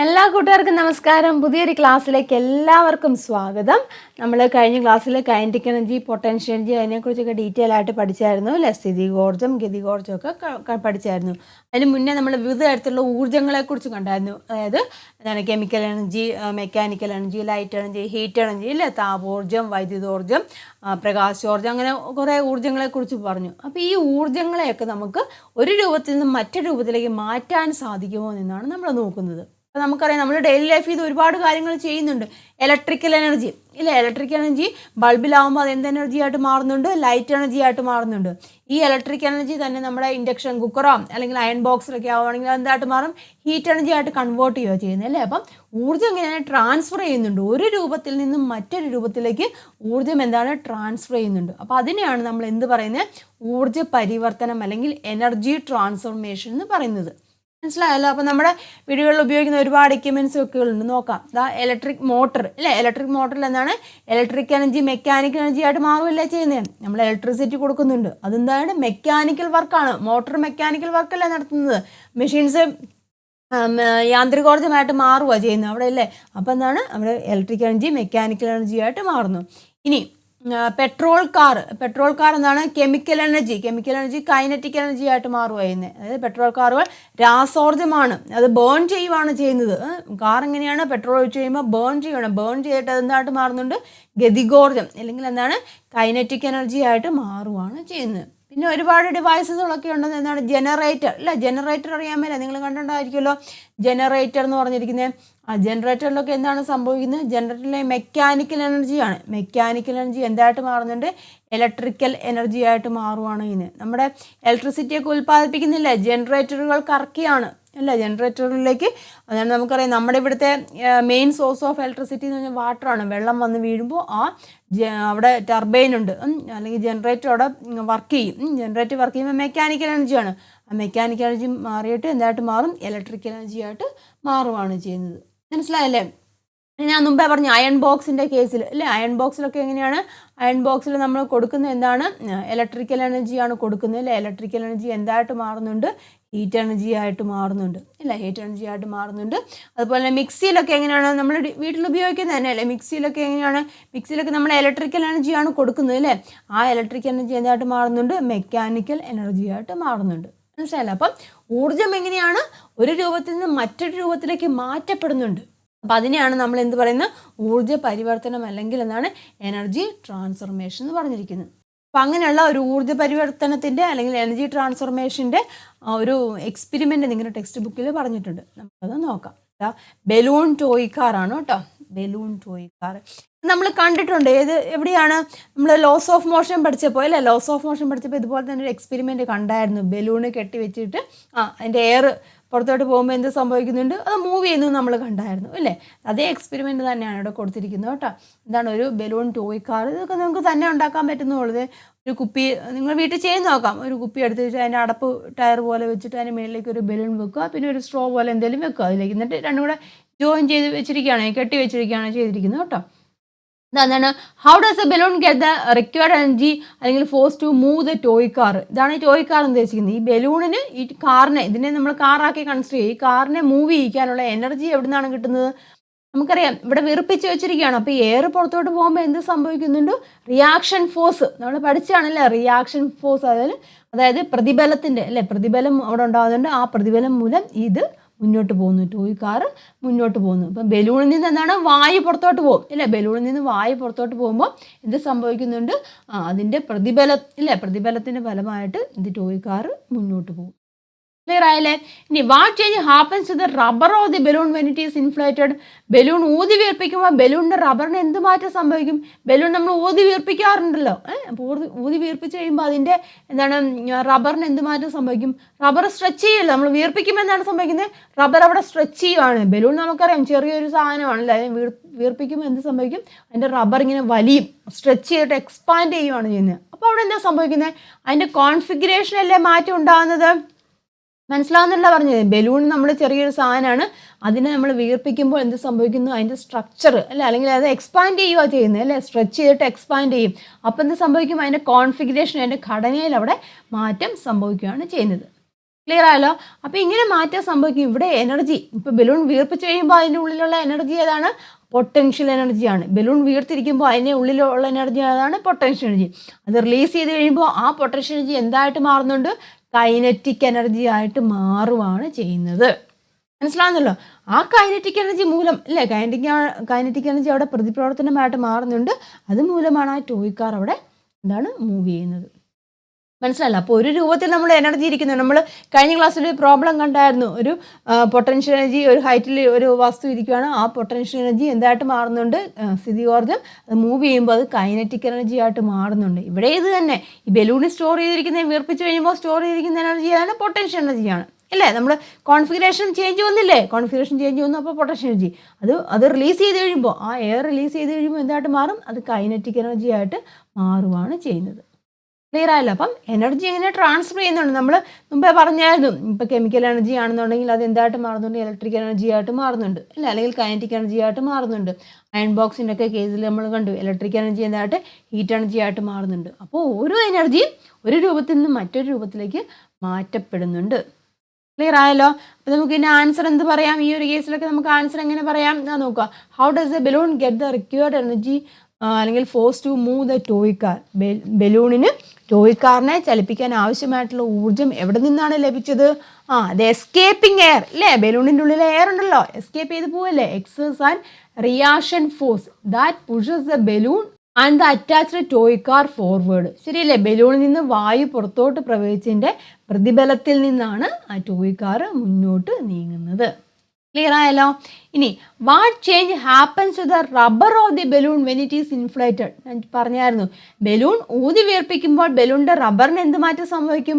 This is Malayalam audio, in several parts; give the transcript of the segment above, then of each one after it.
എല്ലാ കൂട്ടുകാർക്കും നമസ്കാരം. പുതിയൊരു ക്ലാസ്സിലേക്ക് എല്ലാവർക്കും സ്വാഗതം. നമ്മൾ കഴിഞ്ഞ ക്ലാസ്സിൽ കൈനറ്റിക് എനർജി, പൊട്ടൻഷ്യൽ എനർജി അതിനെക്കുറിച്ചൊക്കെ ഡീറ്റെയിൽ ആയിട്ട് പഠിച്ചായിരുന്നു അല്ലേ? സ്ഥിതികോർജ്ജം, ഗതികോർജ്ജം ഒക്കെ പഠിച്ചായിരുന്നു. അതിന് മുന്നേ നമ്മൾ വിവിധ തരത്തിലുള്ള ഊർജ്ജങ്ങളെക്കുറിച്ച് കണ്ടായിരുന്നു. അതായത് എന്താണ് chemical energy, mechanical energy, light energy, heat energy അല്ലേ? താപോർജ്ജം, വൈദ്യുതോർജ്ജം, പ്രകാശോർജ്ജം, അങ്ങനെ കുറേ ഊർജ്ജങ്ങളെക്കുറിച്ച് പറഞ്ഞു. അപ്പോൾ ഈ ഊർജ്ജങ്ങളെയൊക്കെ നമുക്ക് ഒരു രൂപത്തിൽ നിന്ന് മറ്റൊരു രൂപത്തിലേക്ക് മാറ്റാൻ സാധിക്കുമോ എന്നാണ് നമ്മൾ നോക്കുന്നത്. അപ്പോൾ നമുക്കറിയാം നമ്മൾ ഡെയിലി ലൈഫിൽ ഇത് ഒരുപാട് കാര്യങ്ങൾ ചെയ്യുന്നുണ്ട്. ഇലക്ട്രിക്കൽ എനർജി ഇല്ലേ? ഇലക്ട്രിക് എനർജി ബൾബിലാവുമ്പോൾ അത് എന്ത് എനർജി ആയിട്ട് മാറുന്നുണ്ട്? ലൈറ്റ് എനർജി ആയിട്ട് മാറുന്നുണ്ട്. ഈ ഇലക്ട്രിക് എനർജി തന്നെ നമ്മുടെ ഇൻഡക്ഷൻ കുക്കറോ അല്ലെങ്കിൽ അയൺ ബോക്സിലൊക്കെ ആവുകയാണെങ്കിൽ എന്തായിട്ട് മാറും? ഹീറ്റ് എനർജി ആയിട്ട് കൺവേർട്ട് ചെയ്യുക ചെയ്യുന്നത് അല്ലേ? അപ്പം ഊർജ്ജം എങ്ങനെയാണ് ട്രാൻസ്ഫർ ചെയ്യുന്നുണ്ട്? ഒരു രൂപത്തിൽ നിന്നും മറ്റൊരു രൂപത്തിലേക്ക് ഊർജ്ജം എന്താണ് ട്രാൻസ്ഫർ ചെയ്യുന്നുണ്ട്. അപ്പോൾ അതിനെയാണ് നമ്മൾ എന്ത് പറയുന്നത്? ഊർജ്ജ പരിവർത്തനം അല്ലെങ്കിൽ എനർജി ട്രാൻസ്ഫോർമേഷൻ എന്ന് പറയുന്നത്. മനസ്സിലായല്ലോ? അപ്പോൾ നമ്മുടെ വീടുകളിൽ ഉപയോഗിക്കുന്ന ഒരുപാട് എക്യുപ്മെൻറ്റ്സ് ഒക്കെ ഉണ്ട്. നോക്കാം. ഇലക്ട്രിക് മോട്ടർ അല്ലേ? ഇലക്ട്രിക് മോട്ടറിൽ എന്താണ്? ഇലക്ട്രിക് എനർജി മെക്കാനിക്കൽ എനർജി ആയിട്ട് മാറുകയല്ലേ ചെയ്യുന്നത്? നമ്മൾ ഇലക്ട്രിസിറ്റി കൊടുക്കുന്നുണ്ട്. അതെന്താണ്? മെക്കാനിക്കൽ വർക്കാണ്. മോട്ടർ മെക്കാനിക്കൽ വർക്കല്ലേ നടത്തുന്നത്. മെഷീൻസ് യാന്ത്രികോർജ്ജമായിട്ട് മാറുക ചെയ്യുന്നത് അവിടെ അല്ലേ? അപ്പോൾ എന്താണ്? നമ്മുടെ ഇലക്ട്രിക് എനർജി മെക്കാനിക്കൽ എനർജി ആയിട്ട് മാറുന്നു. ഇനി പെട്രോൾ കാർ എന്താണ്? കെമിക്കൽ എനർജി കൈനറ്റിക് എനർജി ആയിട്ട് മാറുക ചെയ്യുന്നത്. അതായത് പെട്രോൾ കാറുകൾ രാസോർജ്ജമാണ്, അത് ബേൺ ചെയ്യുവാണ് ചെയ്യുന്നത്. കാർ എങ്ങനെയാണ്? പെട്രോൾ ഒഴിച്ച് കഴിയുമ്പോൾ ബേൺ ചെയ്യണം. ബേൺ ചെയ്തിട്ട് അതെന്തായിട്ട് മാറുന്നുണ്ട്? ഗതികോർജ്ജം അല്ലെങ്കിൽ എന്താണ്? കൈനറ്റിക് എനർജി ആയിട്ട് മാറുകയാണ് ചെയ്യുന്നത്. പിന്നെ ഒരുപാട് ഡിവൈസസുകളൊക്കെ ഉണ്ടെന്ന്. എന്താണ്? ജനറേറ്റർ അല്ലേ? ജനറേറ്റർ അറിയാമല്ലേ? നിങ്ങൾ കണ്ടിട്ടുണ്ടായിരിക്കുമല്ലോ ജനറേറ്റർ എന്ന് പറഞ്ഞിരിക്കുന്നത്. ആ ജനറേറ്ററിലൊക്കെ എന്താണ് സംഭവിക്കുന്നത്? ജനറേറ്ററിലെ മെക്കാനിക്കൽ എനർജിയാണ്. മെക്കാനിക്കൽ എനർജി എന്തായിട്ട് മാറുന്നുണ്ട്? ഇലക്ട്രിക്കൽ എനർജി ആയിട്ട് മാറുകയാണ് ചെയ്യുന്നത്. നമ്മുടെ ഇലക്ട്രിസിറ്റിയൊക്കെ ഉൽപ്പാദിപ്പിക്കുന്നില്ലേ? ജനറേറ്ററുകൾ കറക്കിയാണ് അല്ല ജനറേറ്ററിലേക്ക്. അതാണ് നമുക്കറിയാം നമ്മുടെ ഇവിടുത്തെ മെയിൻ സോഴ്സ് ഓഫ് ഇലക്ട്രിസിറ്റി എന്ന് പറഞ്ഞാൽ വാട്ടറാണ്. വെള്ളം വന്ന് വീഴുമ്പോൾ അവിടെ ടർബൈൻ ഉണ്ട് അല്ലെങ്കിൽ ജനറേറ്റർ അവിടെ വർക്ക് ചെയ്യും. ജനറേറ്റർ വർക്ക് ചെയ്യുമ്പോൾ മെക്കാനിക്കൽ എനർജിയാണ്. ആ മെക്കാനിക്കൽ എനർജി മാറിയിട്ട് എന്തായിട്ട് മാറും? ഇലക്ട്രിക്കൽ എനർജി ആയിട്ട് മാറുകയാണ് ചെയ്യുന്നത്. മനസ്സിലായല്ലേ? ഞാൻ മുമ്പേ പറഞ്ഞു അയൺ ബോക്സിൻ്റെ കേസിൽ അല്ലേ? അയൺ ബോക്സിലൊക്കെ എങ്ങനെയാണ്? അയൺ ബോക്സിൽ നമ്മൾ കൊടുക്കുന്നത് എന്താണ്? ഇലക്ട്രിക്കൽ എനർജിയാണ് കൊടുക്കുന്നത് അല്ലേ? ഇലക്ട്രിക്കൽ എനർജി എന്തായിട്ട് മാറുന്നുണ്ട്? ഹീറ്റ് എനർജി ആയിട്ട് മാറുന്നുണ്ട് അല്ലേ? ഹീറ്റ് എനർജി ആയിട്ട് മാറുന്നുണ്ട്. അതുപോലെ തന്നെ മിക്സിയിലൊക്കെ എങ്ങനെയാണ്? നമ്മൾ വീട്ടിൽ ഉപയോഗിക്കുന്നത് തന്നെ അല്ലേ? മിക്സിയിലൊക്കെ എങ്ങനെയാണ്? മിക്സിയിലൊക്കെ നമ്മൾ ഇലക്ട്രിക്കൽ എനർജിയാണ് കൊടുക്കുന്നത് അല്ലേ? ആ ഇലക്ട്രിക്കൽ എനർജി എന്തായിട്ട് മാറുന്നുണ്ട്? മെക്കാനിക്കൽ എനർജി ആയിട്ട് മാറുന്നുണ്ട്. മനസ്സിലായല്ലോ? അപ്പം ഊർജ്ജം എങ്ങനെയാണ്? ഒരു രൂപത്തിൽ നിന്ന് മറ്റൊരു രൂപത്തിലേക്ക് മാറ്റപ്പെടുന്നുണ്ട്. അപ്പം അതിനെയാണ് നമ്മൾ എന്ത് പറയുന്നത്? ഊർജ്ജ പരിവർത്തനം അല്ലെങ്കിൽ എന്താണ്? എനർജി ട്രാൻസ്ഫോർമേഷൻ എന്ന് പറഞ്ഞിരിക്കുന്നത്. അപ്പം അങ്ങനെയുള്ള ഒരു ഊർജ്ജ പരിവർത്തനത്തിൻ്റെ അല്ലെങ്കിൽ എനർജി ട്രാൻസ്ഫോർമേഷൻ്റെ ഒരു എക്സ്പെരിമെൻ്റ് നിങ്ങളുടെ ടെക്സ്റ്റ് ബുക്കിൽ പറഞ്ഞിട്ടുണ്ട്. നമുക്കത് നോക്കാം. ബലൂൺ ടോയ് കാറാണ് കേട്ടോ. ബലൂൺ ടോയ് കാർ നമ്മൾ കണ്ടിട്ടുണ്ട്. എവിടെയാണ്? നമ്മൾ ലോസ് ഓഫ് മോഷൻ പഠിച്ചപ്പോൾ അല്ലേ? ലോസ് ഓഫ് മോഷൻ പഠിച്ചപ്പോൾ ഇതുപോലെ തന്നെ ഒരു എക്സ്പെരിമെൻ്റ് കണ്ടായിരുന്നു. ബലൂണ് കെട്ടി വെച്ചിട്ട് അതിൻ്റെ എയർ പുറത്തോട്ട് പോകുമ്പോൾ എന്ത് സംഭവിക്കുന്നുണ്ട്? അത് മൂവ് ചെയ്യുന്നത് നമ്മൾ കണ്ടായിരുന്നു അല്ലേ? അതേ എക്സ്പെരിമെൻ്റ് തന്നെയാണ് ഇവിടെ കൊടുത്തിരിക്കുന്നത് കേട്ടോ. എന്താണ്? ഒരു ബലൂൺ ടോയ് കാർ. ഇതൊക്കെ നമുക്ക് തന്നെ ഉണ്ടാക്കാൻ പറ്റുന്നുള്ളത്. ഒരു കുപ്പി നിങ്ങൾ വീട്ടിൽ ചെയ്ത് നോക്കാം. ഒരു കുപ്പി എടുത്ത് വെച്ചാൽ അതിൻ്റെ അടപ്പ് ടയർ പോലെ വെച്ചിട്ട് അതിൻ്റെ മേളിലേക്ക് ഒരു ബലൂൺ വെക്കുക, പിന്നെ ഒരു സ്ട്രോ പോലെ എന്തെങ്കിലും വെക്കുക അതിലേക്ക്. എന്നിട്ട് രണ്ടും കൂടെ ജോയിൻ ചെയ്ത് വെച്ചിരിക്കുകയാണ്, കെട്ടി വെച്ചിരിക്കുകയാണ് ചെയ്തിരിക്കുന്നത് കേട്ടോ. എന്താണ്? How does a balloon get the required energy അല്ലെങ്കിൽ force to move the toy car? ഇതാണ് ഈ ടോയ് കാർ ഉദ്ദേശിക്കുന്നത്. ഈ ബലൂണിന് ഈ കാറിനെ ഇതിനെ നമ്മൾ കാറാക്കി കൺസിഡർ ചെയ്യും. ഈ കാറിനെ മൂവ് ചെയ്യിക്കാനുള്ള എനർജി എവിടെ നിന്നാണ് കിട്ടുന്നത്? നമുക്കറിയാം ഇവിടെ വീർപ്പിച്ച് വെച്ചിരിക്കുകയാണ്. അപ്പോൾ ഈ എയർ പുറത്തോട്ട് പോകുമ്പോൾ എന്ത് സംഭവിക്കുന്നുണ്ട്? റിയാക്ഷൻ ഫോഴ്സ് നമ്മൾ പഠിച്ചാണല്ലേ? റിയാക്ഷൻ ഫോഴ്സ് അതായത് പ്രതിബലത്തിൻ്റെ അല്ലേ? പ്രതിബലം അവിടെ ഉണ്ടാകുന്നുണ്ട്. ആ പ്രതിബലം മൂലം ഇത് മുന്നോട്ട് പോകുന്നു. ടോയ് കാർ മുന്നോട്ട് പോകുന്നു. ഇപ്പം ബലൂണിൽ നിന്ന് എന്താണ്? വായു പുറത്തോട്ട് പോകും ഇല്ലേ? ബലൂണിൽ നിന്ന് വായു പുറത്തോട്ട് പോകുമ്പോൾ എന്ത് സംഭവിക്കുന്നുണ്ട്? അതിൻ്റെ പ്രതിബലത്തിൻ്റെ ഫലമായിട്ട് ഇത് ടോയ് കാർ മുന്നോട്ട് പോകും. ക്ലിയർ ആയല്ലേ? ഇനി what change happens to the rubber of the balloon when it is inflated? Balloon ഊതി വീർപ്പിക്കുമ്പോൾ ബലൂണിൻ്റെ റബ്ബറിന് എന്ത് മാറ്റം സംഭവിക്കും? ബലൂൺ നമ്മൾ ഊതി വീർപ്പിക്കാറുണ്ടല്ലോ. അപ്പോൾ ഊതി വീർപ്പിച്ച് കഴിയുമ്പോൾ അതിൻ്റെ എന്താണ്? റബ്ബറിന് എന്ത് മാറ്റം സംഭവിക്കും? റബ്ബർ സ്ട്രെച്ച് ചെയ്യല്ലോ. നമ്മൾ വീർപ്പിക്കുമ്പോൾ എന്താണ് സംഭവിക്കുന്നത്? റബ്ബർ അവിടെ സ്ട്രെച്ച് ചെയ്യുവാണ്. ബലൂൺ നമുക്കറിയാം ചെറിയൊരു സാധനമാണല്ലോ. അതിന് വീർപ്പിക്കുമ്പോൾ എന്ത് സംഭവിക്കും? അതിൻ്റെ റബ്ബർ ഇങ്ങനെ വലിയും, സ്ട്രെച്ച് ചെയ്തിട്ട് എക്സ്പാൻഡ് ചെയ്യുവാണ് ചെയ്യുന്നത്. അപ്പോൾ അവിടെ എന്താ സംഭവിക്കുന്നത്? അതിൻ്റെ കോൺഫിഗറേഷനല്ലേ മാറ്റം ഉണ്ടാകുന്നത്. മനസ്സിലാവുന്നില്ല പറഞ്ഞത്? ബലൂൺ നമ്മൾ ചെറിയൊരു സാധനമാണ്. അതിനെ നമ്മൾ വീർപ്പിക്കുമ്പോൾ എന്ത് സംഭവിക്കുന്നു? അതിൻ്റെ സ്ട്രക്ചർ അല്ലേ? അല്ലെങ്കിൽ അത് എക്സ്പാൻഡ് ചെയ്യുക ചെയ്യുന്നത് അല്ലേ? സ്ട്രെച്ച് ചെയ്തിട്ട് എക്സ്പാൻഡ് ചെയ്യും. അപ്പോൾ എന്ത് സംഭവിക്കും? അതിൻ്റെ കോൺഫിഗറേഷൻ, അതിൻ്റെ ഘടനയിൽ അവിടെ മാറ്റം സംഭവിക്കുകയാണ് ചെയ്യുന്നത്. ക്ലിയർ ആയല്ലോ? അപ്പോൾ ഇങ്ങനെ മാറ്റം സംഭവിക്കും. ഇവിടെ എനർജി ഇപ്പോൾ ബലൂൺ വീർപ്പിച്ച് കഴിയുമ്പോൾ അതിൻ്റെ ഉള്ളിലുള്ള എനർജി ഏതാണ്? പൊട്ടൻഷ്യൽ എനർജിയാണ്. ബലൂൺ വീർത്തിരിക്കുമ്പോൾ അതിൻ്റെ ഉള്ളിലുള്ള എനർജി ഏതാണ്? Potential energy. അത് റിലീസ് ചെയ്ത് കഴിയുമ്പോൾ ആ പൊട്ടൻഷ്യൽ എനർജി എന്തായിട്ട് മാറുന്നുണ്ട്? കൈനറ്റിക് എനർജി ആയിട്ട് മാറുവാണ് ചെയ്യുന്നത്. മനസ്സിലാവുന്നല്ലോ? ആ കൈനറ്റിക് എനർജി മൂലം അല്ലേ, കൈനറ്റിക് എനർജി അവിടെ പ്രതിപ്രവർത്തനമായിട്ട് മാറുന്നുണ്ട്. അതുമൂലമാണ് ആ ടോയ് കാർ അവിടെ എന്താണ് മൂവ് ചെയ്യുന്നത്. മനസ്സിലായില്ല? അപ്പോൾ ഒരു രൂപത്തിൽ നമ്മൾ എനർജി ഇരിക്കുന്നു. നമ്മൾ കഴിഞ്ഞ ക്ലാസ്സിൽ ഒരു പ്രോബ്ലം കണ്ടായിരുന്നു. ഒരു പൊട്ടൻഷ്യൽ എനർജി ഒരു ഹൈറ്റിൽ ഒരു വസ്തു ഇരിക്കുകയാണ്. ആ പൊട്ടൻഷ്യൽ എനർജി എന്തായിട്ട് മാറുന്നുണ്ട്? സ്ഥിതികോർജ്ജം. അത് മൂവ് ചെയ്യുമ്പോൾ അത് കൈനറ്റിക് എനർജി ആയിട്ട് മാറുന്നുണ്ട്. ഇവിടെ ഇത് തന്നെ, ഈ ബലൂണിൽ സ്റ്റോർ ചെയ്തിരിക്കുന്ന വീർപ്പിച്ച് കഴിയുമ്പോൾ സ്റ്റോർ ചെയ്തിരിക്കുന്ന എനർജിയാണ് പൊട്ടൻഷ്യൽ എനർജിയാണ് അല്ലേ? നമ്മൾ കോൺഫിഗറേഷൻ ചേഞ്ച് വന്നില്ലേ? കോൺഫിഗറേഷൻ ചേഞ്ച് വന്നു. അപ്പോൾ പൊട്ടൻഷ്യൽ എനർജി അത് റിലീസ് ചെയ്ത് കഴിയുമ്പോൾ, ആ എയർ റിലീസ് ചെയ്ത് കഴിയുമ്പോൾ എന്തായിട്ട് മാറും? അത് കൈനറ്റിക് എനർജി ആയിട്ട് മാറുവാണ് ചെയ്യുന്നത്. ക്ലിയർ ആയല്ലോ? അപ്പം എനർജി എങ്ങനെ ട്രാൻസ്ഫർ ചെയ്യുന്നുണ്ട്? നമ്മൾ മുമ്പേ പറഞ്ഞായിരുന്നു. ഇപ്പോൾ കെമിക്കൽ എനർജി ആണെന്നുണ്ടെങ്കിൽ അത് എന്തായിട്ട് മാറുന്നുണ്ട്? ഇലക്ട്രിക് എനർജി ആയിട്ട് മാറുന്നുണ്ട് അല്ലേ? അല്ലെങ്കിൽ കൈനറ്റിക് എനർജി ആയിട്ട് മാറുന്നുണ്ട്. അയൺ ബോക്സിൻ്റെ ഒക്കെ കേസിൽ നമ്മൾ കണ്ടു ഇലക്ട്രിക് എനർജി എന്തായിട്ട് ഹീറ്റ് എനർജി ആയിട്ട് മാറുന്നുണ്ട്. അപ്പോൾ ഓരോ എനർജിയും ഒരു രൂപത്തിൽ നിന്ന് മറ്റൊരു രൂപത്തിലേക്ക് മാറ്റപ്പെടുന്നുണ്ട്. ക്ലിയർ ആയല്ലോ? അപ്പോൾ നമുക്ക് ഇതിൻ്റെ ആൻസർ എന്ത് പറയാം? ഈ ഒരു കേസിലൊക്കെ നമുക്ക് ആൻസർ എങ്ങനെ പറയാം? നോക്കുക. How does a balloon get the required energy അല്ലെങ്കിൽ force to move the toy car? ബലൂണിന് ടോയ് കാറിനെ ചലിപ്പിക്കാൻ ആവശ്യമായിട്ടുള്ള ഊർജ്ജം എവിടെ നിന്നാണ് ലഭിച്ചത്? അത് എസ്കേപ്പിംഗ് എയർ അല്ലേ? ബലൂണിൻ്റെ ഉള്ളിലെ എയർ ഉണ്ടല്ലോ, എസ്കേപ്പ് ചെയ്ത് പോവല്ലേ? Excess and reaction force that pushes the balloon and the attached toy car forward. ശരിയല്ലേ? ബലൂണിൽ നിന്ന് വായു പുറത്തോട്ട് പ്രവേശിച്ചതിൻ്റെ പ്രതിഫലത്തിൽ നിന്നാണ് ആ ടോയ് കാർ മുന്നോട്ട് നീങ്ങുന്നത്. ക്ലിയർ ആയല്ലോ? ഇനി what change happens to the rubber of the balloon when it is inflated? ഞാൻ പറഞ്ഞായിരുന്നു, ബലൂൺ ഊതി വീർപ്പിക്കുമ്പോൾ ബലൂണിൻ്റെ റബ്ബറിന് എന്ത് മാറ്റം സംഭവിക്കും?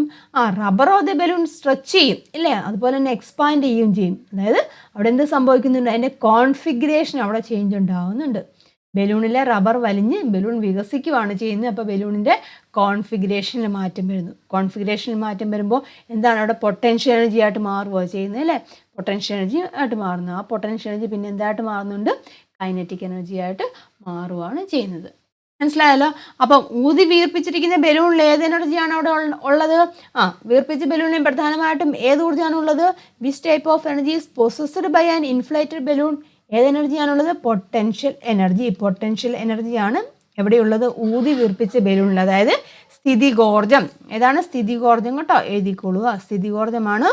Rubber of the balloon stretch ചെയ്യും ഇല്ലേ? അതുപോലെ തന്നെ എക്സ്പാൻഡ് ചെയ്യുകയും ചെയ്യും. അതായത് അവിടെ എന്ത് സംഭവിക്കുന്നുണ്ട്? അതിൻ്റെ കോൺഫിഗറേഷൻ അവിടെ ചേഞ്ച് ഉണ്ടാകുന്നുണ്ട്. ബലൂണിലെ റബ്ബർ വലിഞ്ഞ് ബലൂൺ വികസിക്കുകയാണ് ചെയ്യുന്നത്. അപ്പോൾ ബലൂണിൻ്റെ കോൺഫിഗറേഷനിൽ മാറ്റം വരുന്നു. കോൺഫിഗറേഷനിൽ മാറ്റം വരുമ്പോൾ എന്താണ്? അവിടെ പൊട്ടൻഷ്യൽ എനർജി ആയിട്ട് മാറുകയോ ചെയ്യുന്നത് അല്ലേ? പൊട്ടൻഷ്യൽ എനർജി ആയിട്ട് മാറുന്നു. ആ പൊട്ടൻഷ്യൽ എനർജി പിന്നെ എന്തായിട്ട് മാറുന്നുണ്ട്? കൈനറ്റിക് എനർജി ആയിട്ട് മാറുകയാണ് ചെയ്യുന്നത്. മനസ്സിലായല്ലോ? അപ്പം ഊതി വീർപ്പിച്ചിരിക്കുന്ന ബലൂണിൽ ഏത് എനർജിയാണ് അവിടെ ഉള്ളത്? വീർപ്പിച്ച ബലൂണിൽ പ്രധാനമായിട്ടും ഏത് ഊർജ്ജമാണുള്ളത്? Which type of energy is possessed by an inflated balloon? ഏത് എനർജിയാണുള്ളത്? Potential energy. പൊട്ടൻഷ്യൽ എനർജിയാണ് എവിടെയുള്ളത്? ഊതി വീർപ്പിച്ച ബലൂണിൽ. അതായത് സ്ഥിതികോർജ്ജം. ഏതാണ്? സ്ഥിതികോർജ്ജം കേട്ടോ, എഴുതിക്കൊള്ളുക. സ്ഥിതികോർജ്ജമാണ്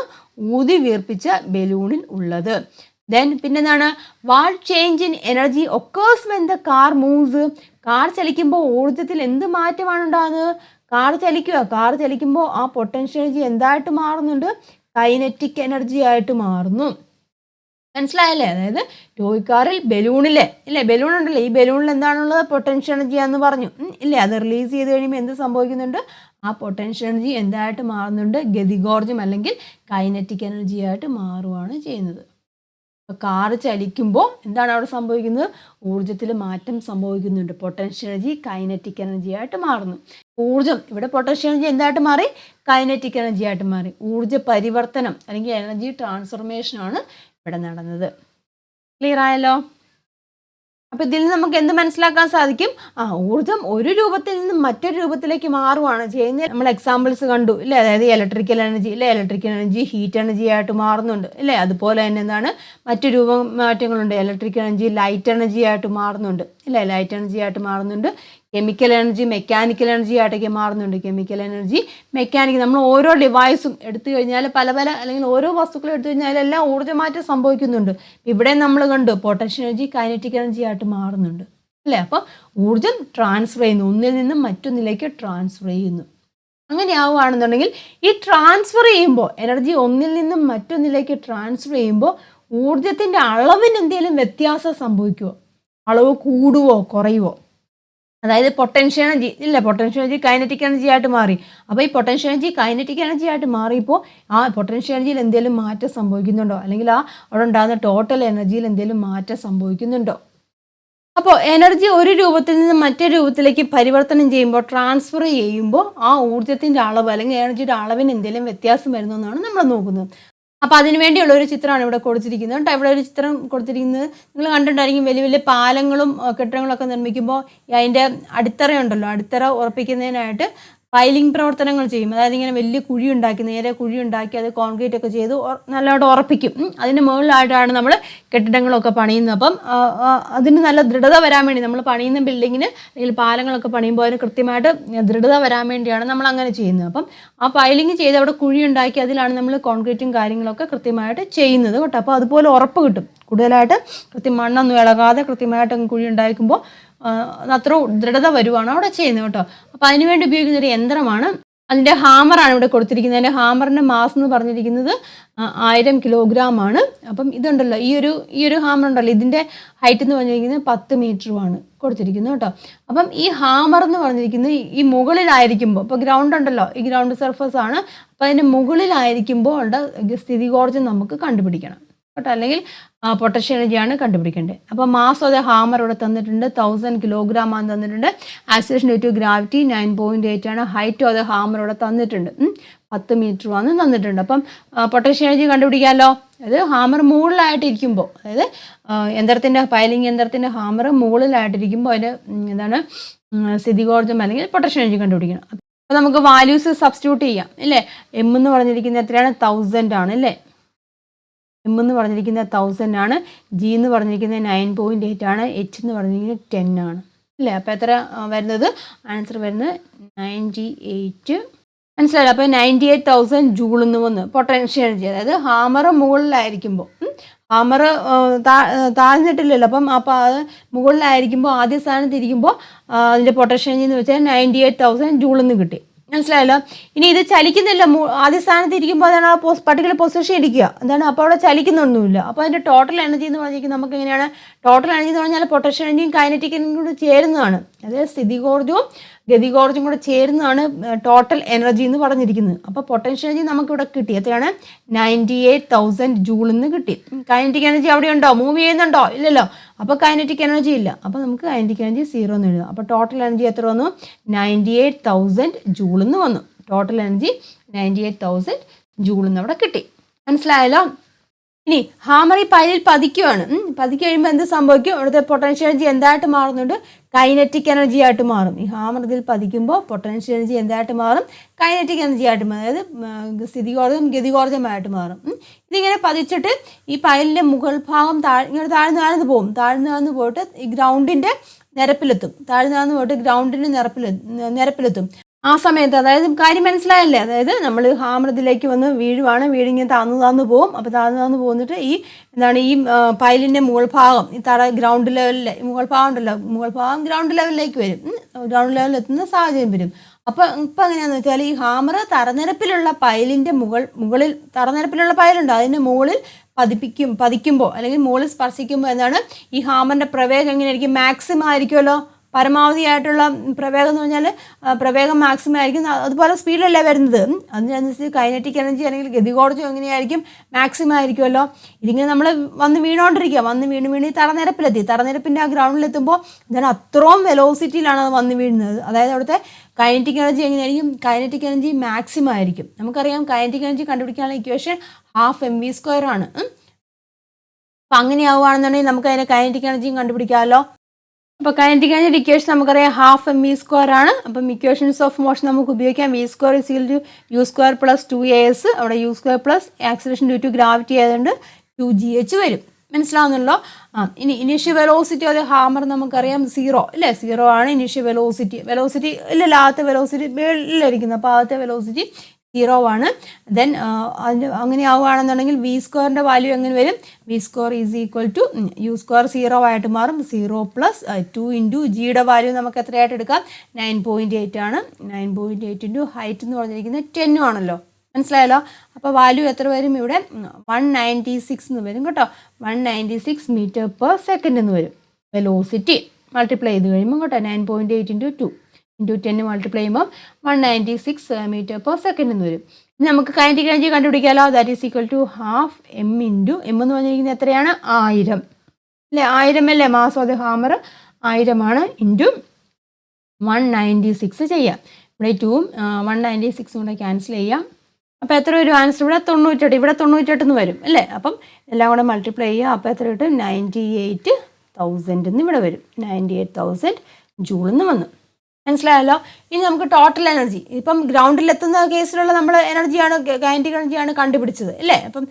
ഊതി വീർപ്പിച്ച ബലൂണിൽ ഉള്ളത്. ദെൻ പിന്നെന്താണ്? What change in energy occurs when the car moves? Car ചലിക്കുമ്പോൾ ഊർജ്ജത്തിൽ എന്ത് മാറ്റമാണ് ഉണ്ടാകുന്നത്? കാർ ചലിക്കുമ്പോൾ ആ പൊട്ടൻഷ്യൽ എനർജി എന്തായിട്ട് മാറുന്നുണ്ട്? കൈനറ്റിക് എനർജി ആയിട്ട് മാറുന്നു. മനസ്സിലായല്ലേ? അതായത് ടോയ് കാറിൽ ബലൂണിലെ ഇല്ലേ, ബലൂൺ ഉണ്ടല്ലോ, ഈ ബലൂണിൽ എന്താണുള്ളത്? പൊട്ടൻഷ്യൽ എനർജി എന്ന് പറഞ്ഞു ഇല്ലേ? അത് റിലീസ് ചെയ്ത് കഴിയുമ്പോൾ എന്ത് സംഭവിക്കുന്നുണ്ട്? ആ പൊട്ടൻഷ്യൽ എനർജി എന്തായിട്ട് മാറുന്നുണ്ട്? ഗതികോർജ്ജം അല്ലെങ്കിൽ കൈനറ്റിക് എനർജി ആയിട്ട് മാറുകയാണ് ചെയ്യുന്നത്. അപ്പോൾ കാറ് ചലിക്കുമ്പോൾ എന്താണ് അവിടെ സംഭവിക്കുന്നത്? ഊർജ്ജത്തിൽ മാറ്റം സംഭവിക്കുന്നുണ്ട്. പൊട്ടൻഷ്യൽ എനർജി കൈനറ്റിക് എനർജി ആയിട്ട് മാറുന്നു. ഊർജ്ജം ഇവിടെ പൊട്ടൻഷ്യൽ എനർജി എന്തായിട്ട് മാറി? കൈനറ്റിക് എനർജി ആയിട്ട് മാറി. ഊർജ്ജ പരിവർത്തനം അല്ലെങ്കിൽ എനർജി ട്രാൻസ്ഫർമേഷനാണ് ഇവിടെ നടന്നത്. ക്ലിയർ ആയല്ലോ? അപ്പോൾ ഇതിൽ നിന്ന് നമുക്ക് എന്ത് മനസ്സിലാക്കാൻ സാധിക്കും? ഊർജ്ജം ഒരു രൂപത്തിൽ നിന്ന് മറ്റൊരു രൂപത്തിലേക്ക് മാറുകയാണ് ചെയ്യുന്നത്. നമ്മൾ എക്സാമ്പിൾസ് കണ്ടു ഇല്ലേ? അതായത് ഇലക്ട്രിക്കൽ എനർജി ഇല്ലേ? ഇലക്ട്രിക്കൽ എനർജി ഹീറ്റ് എനർജി ആയിട്ട് മാറുന്നുണ്ട് ഇല്ലേ? അതുപോലെ തന്നെ എന്താണ് മറ്റു മാറ്റങ്ങളുണ്ട്. ഇലക്ട്രിക്കൽ എനർജി ലൈറ്റ് എനർജി ആയിട്ട് മാറുന്നുണ്ട് ഇല്ലേ? ലൈറ്റ് എനർജി ആയിട്ട് മാറുന്നുണ്ട്. കെമിക്കൽ എനർജി മെക്കാനിക്കൽ എനർജി ആയിട്ടൊക്കെ മാറുന്നുണ്ട്. കെമിക്കൽ എനർജി മെക്കാനിക്കൽ, നമ്മൾ ഓരോ ഡിവൈസും എടുത്തു കഴിഞ്ഞാൽ പല അല്ലെങ്കിൽ ഓരോ വസ്തുക്കളും എടുത്തു കഴിഞ്ഞാൽ എല്ലാം ഊർജ്ജമാറ്റം സംഭവിക്കുന്നുണ്ട്. ഇവിടെ നമ്മൾ കണ്ടു പൊട്ടൻഷ്യൽ എനർജി കൈനറ്റിക് എനർജി ആയിട്ട് മാറുന്നുണ്ട് അല്ലേ? അപ്പോൾ ഊർജ്ജം ട്രാൻസ്ഫർ ചെയ്യുന്നു, ഒന്നിൽ നിന്നും മറ്റൊന്നിലേക്ക് ട്രാൻസ്ഫർ ചെയ്യുന്നു. അങ്ങനെ ആവുകയാണെന്നുണ്ടെങ്കിൽ ഈ ട്രാൻസ്ഫർ ചെയ്യുമ്പോൾ എനർജി ഒന്നിൽ നിന്നും മറ്റൊന്നിലേക്ക് ട്രാൻസ്ഫർ ചെയ്യുമ്പോൾ ഊർജ്ജത്തിൻ്റെ അളവിന് എന്തെങ്കിലും വ്യത്യാസം സംഭവിക്കുമോ? അളവ് കൂടുവോ കുറയുവോ? അതായത് പൊട്ടൻഷ്യൽ എനർജി ഇല്ല, പൊട്ടൻഷ്യൽ എനർജി കൈനറ്റിക് എനർജി ആയിട്ട് മാറി. അപ്പോൾ ഈ പൊട്ടൻഷ്യൽ എനർജി കൈനറ്റിക് എനർജി ആയിട്ട് മാറിയപ്പോൾ ആ പൊട്ടൻഷ്യൽ എനർജിയിൽ എന്തെങ്കിലും മാറ്റം സംഭവിക്കുന്നുണ്ടോ? അല്ലെങ്കിൽ അവിടെ ഉണ്ടാകുന്ന ടോട്ടൽ എനർജിയിൽ എന്തെങ്കിലും മാറ്റം സംഭവിക്കുന്നുണ്ടോ? അപ്പോൾ എനർജി ഒരു രൂപത്തിൽ നിന്ന് മറ്റൊരു രൂപത്തിലേക്ക് പരിവർത്തനം ചെയ്യുമ്പോൾ, ട്രാൻസ്ഫർ ചെയ്യുമ്പോൾ ആ ഊർജ്ജത്തിൻ്റെ അളവ് അല്ലെങ്കിൽ എനർജിയുടെ അളവിന് എന്തെങ്കിലും വ്യത്യാസം വരുന്നതെന്നാണ് നമ്മൾ നോക്കുന്നത്. അപ്പോൾ അതിന് വേണ്ടിയുള്ള ഒരു ചിത്രമാണ് ഇവിടെ കൊടുത്തിരിക്കുന്നത് കേട്ടോ. ഇവിടെ ഒരു ചിത്രം കൊടുത്തിരിക്കുന്നത് നിങ്ങൾ കണ്ടിട്ടുണ്ടായിരിക്കും. വലിയ വലിയ പാലങ്ങളും കെട്ടിടങ്ങളൊക്കെ നിർമ്മിക്കുമ്പോൾ അതിൻ്റെ അടിത്തറയുണ്ടല്ലോ, അടിത്തറ ഉറപ്പിക്കുന്നതിനായിട്ട് പൈലിംഗ് പ്രവർത്തനങ്ങൾ ചെയ്യും. അതായത് ഇങ്ങനെ വലിയ കുഴി ഉണ്ടാക്കി, നേരെ കുഴി ഉണ്ടാക്കി അത് കോൺക്രീറ്റ് ഒക്കെ ചെയ്ത് നല്ലതായിട്ട് ഉറപ്പിക്കും. അതിന് മുകളിലായിട്ടാണ് നമ്മൾ കെട്ടിടങ്ങളൊക്കെ പണിയുന്നത്. അപ്പം അതിന് നല്ല ദൃഢത വരാൻ വേണ്ടി നമ്മൾ പണിയുന്ന ബിൽഡിങ്ങിന് അല്ലെങ്കിൽ പാലങ്ങളൊക്കെ പണിയുമ്പോൾ അതിന് കൃത്യമായിട്ട് ദൃഢത വരാൻ വേണ്ടിയാണ് നമ്മൾ അങ്ങനെ ചെയ്യുന്നത്. അപ്പം ആ പൈലിംഗ് ചെയ്ത് അവിടെ കുഴി ഉണ്ടാക്കി അതിലാണ് നമ്മൾ കോൺക്രീറ്റും കാര്യങ്ങളൊക്കെ കൃത്യമായിട്ട് ചെയ്യുന്നത് കേട്ടോ. അപ്പോൾ അതുപോലെ ഉറപ്പ് കിട്ടും. കൂടുതലായിട്ട് മണ്ണൊന്നും ഇളകാതെ കൃത്യമായിട്ട് കുഴി ഉണ്ടാക്കുമ്പോൾ അത്ര ദൃഢത വരുവാണ് അവിടെ ചെയ്യുന്നത് കേട്ടോ. അപ്പോൾ അതിനുവേണ്ടി ഉപയോഗിക്കുന്ന ഒരു യന്ത്രമാണ്, അതിൻ്റെ ഹാമറാണ് ഇവിടെ കൊടുത്തിരിക്കുന്നത്. അതിൻ്റെ ഹാമറിൻ്റെ മാസ് എന്ന് പറഞ്ഞിരിക്കുന്നത് 1000 കിലോഗ്രാം ആണ്. അപ്പം ഇതുണ്ടല്ലോ, ഈ ഒരു ഹാമർ ഉണ്ടല്ലോ, ഇതിൻ്റെ ഹൈറ്റ് എന്ന് പറഞ്ഞിരിക്കുന്നത് 10 മീറ്ററുമാണ് കൊടുത്തിരിക്കുന്നത് കേട്ടോ. അപ്പം ഈ ഹാമർ എന്ന് പറഞ്ഞിരിക്കുന്നത് ഈ മുകളിലായിരിക്കുമ്പോൾ, ഇപ്പോൾ ഗ്രൗണ്ട് ഉണ്ടല്ലോ, ഈ ഗ്രൗണ്ട് സർഫസ് ആണ്. അപ്പോൾ അതിൻ്റെ മുകളിലായിരിക്കുമ്പോൾ ഉള്ള സ്ഥിതികോർജ്ജം നമുക്ക് കണ്ടുപിടിക്കണം കേട്ടോ, അല്ലെങ്കിൽ പൊട്ടൻഷ്യൽ എനർജിയാണ് കണ്ടുപിടിക്കേണ്ടത്. അപ്പോൾ മാസ് ഓഫ് ദ ഹാമർ ഇവിടെ തന്നിട്ടുണ്ട്, 1000 കിലോഗ്രാം ആണ് തന്നിട്ടുണ്ട്. ആക്സിലറേഷൻ ഡ്യൂ ടു ഗ്രാവിറ്റി 9.8 ആണ്. ഹൈറ്റ് ഓഫ് ദ ഹാമർ ഇവിടെ തന്നിട്ടുണ്ട്, 10 മീറ്റർ ആണ് തന്നിട്ടുണ്ട്. അപ്പം പൊട്ടൻഷ്യൽ എനർജി കണ്ടുപിടിക്കാമല്ലോ. അത് ഹാമർ മുകളിലായിട്ടിരിക്കുമ്പോൾ, അതായത് യന്ത്രത്തിൻ്റെ പൈലിംഗ് യന്ത്രത്തിൻ്റെ ഹാമർ മുകളിലായിട്ടിരിക്കുമ്പോൾ അതിൻ്റെ എന്താണ് സ്ഥിതികോർജ്ജം അല്ലെങ്കിൽ പൊട്ടൻഷ്യൽ എനർജി കണ്ടുപിടിക്കണം. അപ്പോൾ നമുക്ക് വാല്യൂസ് സബ്സ്റ്റിറ്റ്യൂട്ട് ചെയ്യാം അല്ലേ. എം എന്ന് പറഞ്ഞിരിക്കുന്നത് എത്രയാണ്? 1000 ആണ് അല്ലേ. എം എന്ന് പറഞ്ഞിരിക്കുന്നത് 1000 ആണ്. ജി എന്ന് പറഞ്ഞിരിക്കുന്നത് 9.8 ആണ്. എച്ച് എന്ന് പറഞ്ഞിരിക്കുന്നത് 10 ആണ് അല്ലേ. അപ്പോൾ എത്ര വരുന്നത്? ആൻസർ വരുന്നത് 98. മനസ്സിലായില്ല? അപ്പോൾ 98,000 ജൂൾ എന്ന് വന്ന് പൊട്ടൻഷ്യൽ എനർജി. അതായത് ഹാമർ മുകളിലായിരിക്കുമ്പോൾ, ഹാമർ താഴ്ന്നിട്ടില്ലല്ലോ, അപ്പം അത് മുകളിലായിരിക്കുമ്പോൾ ആദ്യ സ്ഥാനത്ത് ഇരിക്കുമ്പോൾ അതിൻ്റെ പൊട്ടൻഷ്യൽ എനർജി എന്ന് വെച്ചാൽ 98,000 ജൂൾ എന്ന് കിട്ടി. മനസ്സിലായല്ലോ? ഇനി ഇത് ചലിക്കുന്നില്ല, ആദ്യ സ്ഥാനത്ത് ഇരിക്കുമ്പോൾ അതാണ് ആ പർട്ടിക്കുലർ പൊസിഷൻ ഇരിക്കുക, എന്താണ്, അപ്പോൾ അവിടെ ചലിക്കുന്നൊന്നുമില്ല. അപ്പോൾ അതിൻ്റെ ടോട്ടൽ എനർജി എന്ന് പറഞ്ഞിരിക്കുന്നത് നമുക്ക് എങ്ങനെയാണ്? ടോട്ടൽ എനർജി എന്ന് പറഞ്ഞാൽ പൊട്ടൻഷ്യൽ എനർജിയും കൈനറ്റിക് എനർജിയും കൂടി ചേരുന്നതാണ്. അതായത് സ്ഥിതികോർജ്ജവും ഗതികോർജ്ജം കൂടെ ചേരുന്നതാണ് ടോട്ടൽ എനർജി എന്ന് പറഞ്ഞിരിക്കുന്നത്. അപ്പോൾ പൊട്ടൻഷ്യൽ എനർജി നമുക്കിവിടെ കിട്ടി എത്രയാണ്? 98,000 ജൂൾ എന്ന് കിട്ടി. കൈനറ്റിക് എനർജി അവിടെ ഉണ്ടോ? മൂവ് ചെയ്യുന്നുണ്ടോ? ഇല്ലല്ലോ. അപ്പോൾ കൈനറ്റിക് എനർജി ഇല്ല. അപ്പോൾ നമുക്ക് കൈനറ്റിക് എനർജി 0 എന്ന് എഴുതാം. അപ്പോൾ ടോട്ടൽ എനർജി എത്ര വന്നു? 98,000 ജൂൾ എന്ന് വന്നു. ടോട്ടൽ എനർജി 98,000 ജൂൾ എന്ന് അവിടെ കിട്ടി. മനസ്സിലായല്ലോ? ഇനി ഹാമർ ഈ പൈലിൽ പതിക്കുകയാണ്. പതിക്ക് കഴിയുമ്പോൾ എന്ത് സംഭവിക്കും? ഇവിടുത്തെ പൊട്ടൻഷ്യൽ എനർജി എന്തായിട്ട് മാറുന്നുണ്ട്? കൈനറ്റിക് എനർജി ആയിട്ട് മാറും. ഈ ഹാമർ ഇതിൽ പതിക്കുമ്പോൾ പൊട്ടൻഷ്യൽ എനർജി എന്തായിട്ട് മാറും? കൈനറ്റിക് എനർജി ആയിട്ട് മാറും. അതായത് സ്ഥിതികോർജ്ജം ഗതികോർജ്ജമായിട്ട് മാറും. ഇതിങ്ങനെ പതിച്ചിട്ട് ഈ പൈലിൻ്റെ മുകൾ ഭാഗം ഇങ്ങനെ താഴ്ന്നു പോകും. താഴ്ന്നു പോയിട്ട് ഈ ഗ്രൗണ്ടിൻ്റെ നിരപ്പിലെത്തും. താഴ്ന്നു പോയിട്ട് ഗ്രൗണ്ടിൻ്റെ നിരപ്പിലെത്തും. ആ സമയത്ത്, അതായത് കാര്യം മനസ്സിലായല്ലേ? അതായത് നമ്മൾ ഹാമർ ഇതിലേക്ക് വന്ന് വീഴുവാണ്, വീടിങ്ങനെ താന്നു പോകും. അപ്പോൾ താന്നു പോന്നിട്ട് ഈ എന്താണ്, ഈ പൈലിൻ്റെ മുകൾ ഭാഗം ഈ ഗ്രൗണ്ട് ലെവലിൽ മുകൾ ഭാഗം ഉണ്ടല്ലോ, മുകൾ ഭാഗം ഗ്രൗണ്ട് ലെവലിലേക്ക് വരും. ഗ്രൗണ്ട് ലെവലിൽ എത്തുന്ന സാഹചര്യം വരും. അപ്പോൾ ഇപ്പം എങ്ങനെയാണെന്ന് വെച്ചാൽ ഈ ഹാമർ തറനിരപ്പിലുള്ള പൈലിൻ്റെ മുകളിൽ, തറനിരപ്പിലുള്ള പൈലുണ്ട്, അതിൻ്റെ മുകളിൽ പതിക്കുമ്പോൾ അല്ലെങ്കിൽ മുകളിൽ സ്പർശിക്കുമ്പോൾ എന്താണ്, ഈ ഹാമറിൻ്റെ പ്രവേഗം എങ്ങനെയായിരിക്കും? മാക്സിമം ആയിരിക്കുമല്ലോ. പരമാവധിയായിട്ടുള്ള പ്രവേഗം എന്ന് പറഞ്ഞാൽ പ്രവേഗം മാക്സിമം ആയിരിക്കും. അതുപോലെ സ്പീഡിലല്ലേ വരുന്നത്. അതിനനുസരിച്ച് കൈനറ്റിക് എനർജി അല്ലെങ്കിൽ ഗതികോർജ്ജം എങ്ങനെയായിരിക്കും? മാക്സിമം ആയിരിക്കുമല്ലോ. ഇതിങ്ങനെ നമ്മൾ വന്ന് വീണുകൊണ്ടിരിക്കുക, വീണ് ഈ തറനിരപ്പിലെത്തി. തറനിരപ്പിൻ്റെ ആ ഗ്രൗണ്ടിലെത്തുമ്പോൾ എന്താണ്, അത്രയും വെലോസിറ്റിയിലാണ് അത് വന്ന് വീഴുന്നത്. അതായത് അവിടുത്തെ കൈനറ്റിക് എനർജി എങ്ങനെയായിരിക്കും? കൈനറ്റിക് എനർജി മാക്സിമം ആയിരിക്കും. നമുക്കറിയാം കൈനറ്റിക് എനർജി കണ്ടുപിടിക്കാനുള്ള ഇക്വേഷൻ 12mv² ആണ്. അപ്പം അങ്ങനെ ആവുകയാണെന്നുണ്ടെങ്കിൽ നമുക്ക് അതിൻ്റെ കൈനറ്റിക് എനർജിയും കണ്ടുപിടിക്കാമല്ലോ. അപ്പോൾ കൈനറ്റിക് എനർജി ഇക്വേഷൻ നമുക്കറിയാം 12mv² ആണ്. അപ്പം ഇക്വേഷൻസ് ഓഫ് മോഷൻ നമുക്ക് ഉപയോഗിക്കാം. v² = u² + 2as. അവിടെ u² plus acceleration due to gravity ആയതുകൊണ്ട് 2gh വരും. മനസ്സിലാവുന്നല്ലോ? ഇനി initial velocity of the hammer നമുക്കറിയാം 0 അല്ലേ. 0 ആണ് ഇനീഷ്യൽ വെലോസിറ്റി. ഇല്ലല്ലോ, ആദ്യത്തെ വെലോസിറ്റി മേളിലിരിക്കുന്നത്. അപ്പോൾ ആദ്യത്തെ വെലോസിറ്റി 0 ആണ്. ദെൻ അങ്ങനെ ആവുകയാണെന്നുണ്ടെങ്കിൽ v² വാല്യൂ എങ്ങനെ വരും? v² = u² 0 ആയിട്ട് മാറും. 0 + 2 × ജിയുടെ വാല്യൂ നമുക്ക് എത്രയായിട്ട് എടുക്കാം? 9.8 ആണ്. 9.8 × ഹൈറ്റ് എന്ന് പറഞ്ഞിരിക്കുന്നത് 10 ആണല്ലോ. മനസ്സിലായല്ലോ? അപ്പോൾ വാല്യൂ എത്ര വരും? ഇവിടെ 196 എന്ന് വരും കേട്ടോ. 196 m/s എന്ന് വരും വെലോസിറ്റി. മൾട്ടിപ്ലൈ ചെയ്ത് കഴിയുമ്പോൾ കേട്ടോ 9.8 × 2 × 10 മൾട്ടിപ്ലൈ ചെയ്യുമ്പോൾ 196 m/s എന്ന് വരും. ഇനി നമുക്ക് കൈനറ്റിക് എനർജി കണ്ടുപിടിക്കാമല്ലോ. That is equal to 12 m × m എന്ന് പറഞ്ഞിരിക്കുന്നത് എത്രയാണ്? 1000 അല്ലേ. 1000 അല്ലേ മാസ് ഓഫ് ദ ഹാമർ? 1000 ആണ്. ഇൻറ്റു 196 ചെയ്യാം. ഇവിടെ 2ഉം 196 കൂടെ ക്യാൻസൽ ചെയ്യാം. അപ്പോൾ എത്ര ഒരു ആൻസർ? ഇവിടെ 98. ഇവിടെ 98 എന്ന് വരും അല്ലേ. അപ്പം എല്ലാം കൂടെ മൾട്ടിപ്ലൈ ചെയ്യുക. അപ്പോൾ എത്ര കിട്ടും? 98,000 എന്ന് ഇവിടെ വരും. 98,000 ജൂൾ എന്ന് വന്നു. മനസ്സിലായല്ലോ. ഇനി നമുക്ക് ടോട്ടൽ എനർജി, ഇപ്പം ഗ്രൗണ്ടിലെത്തുന്ന കേസിലുള്ള നമ്മൾ എനർജിയാണ്, കൈനറ്റിക് എനർജിയാണ് കണ്ടുപിടിച്ചത് അല്ലേ. അപ്പം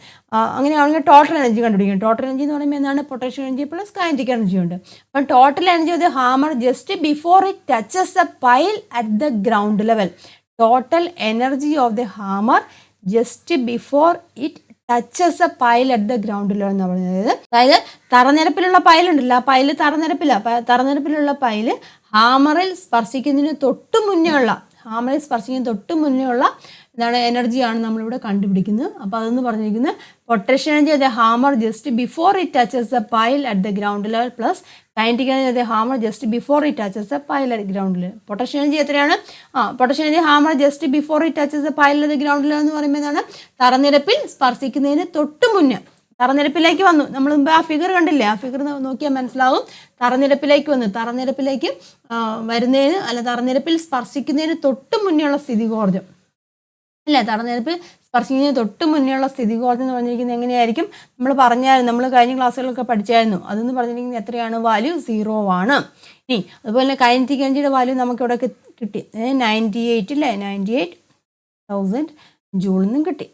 അങ്ങനെയാണെങ്കിൽ ടോട്ടൽ എനർജി കണ്ടുപിടിക്കും. ടോട്ടൽ എനർജി എന്ന് പറയുമ്പോൾ എന്താണ്? Potential energy plus kinetic energy ഉണ്ട്. അപ്പം total energy of the hammer just before it touches the pile at the ground level. Total energy of the hammer just before it touches A pile at the ground level എന്ന് പറയുന്നത്. അതായത് തറനിരപ്പിലുള്ള പൈലുണ്ടല്ലോ, ആ പൈല് തറനിരപ്പിലുള്ള പൈല് ഹാമറിൽ സ്പർശിക്കുന്നതിന് തൊട്ട് മുന്നേ ഉള്ള എന്താണ് എനർജിയാണ് നമ്മളിവിടെ കണ്ടുപിടിക്കുന്നത്. അപ്പോൾ അതെന്ന് പറഞ്ഞിരിക്കുന്നത് potential energy of the hammer just before it touches the pile at the ground level plus kinetic energy of the hammer just before it touches the pile at ground level. Potential energy എത്രയാണ്? Potential energy hammer just before it touches the pile at the ground level എന്ന് പറയുമ്പോൾ എന്താണ്? തറനിരപ്പിൽ സ്പർശിക്കുന്നതിന് തൊട്ട് മുന്നേ തറനിരപ്പിലേക്ക് വന്നു. നമ്മൾ മുമ്പ് ആ ഫിഗർ കണ്ടില്ലേ, ആ ഫിഗർ നോക്കിയാൽ മനസ്സിലാവും. തറനിരപ്പിലേക്ക് വരുന്നതിന് തറനിരപ്പിൽ സ്പർശിക്കുന്നതിന് തൊട്ട് മുന്നേയുള്ള സ്ഥിതികോർജ്ജം അല്ലേ. തറനിരപ്പിൽ സ്പർശിക്കുന്നതിന് തൊട്ട് മുന്നേയുള്ള സ്ഥിതികോർജ്ജം എന്ന് പറഞ്ഞിരിക്കുന്നത് എങ്ങനെയായിരിക്കും? നമ്മൾ പറഞ്ഞായിരുന്നു, നമ്മൾ കഴിഞ്ഞ ക്ലാസ്സുകളിലൊക്കെ പഠിച്ചായിരുന്നു. അതെന്ന് പറഞ്ഞിരിക്കുന്നത് എത്രയാണ്? വാല്യൂ 0 ആണ്. ഇനി അതുപോലെ കൈനറ്റിക് എനർജിയുടെ വാല്യൂ നമുക്ക് ഇവിടെ കിട്ടി 98 അല്ലേ, 98,000 ജൂളിൽ നിന്നും കിട്ടി.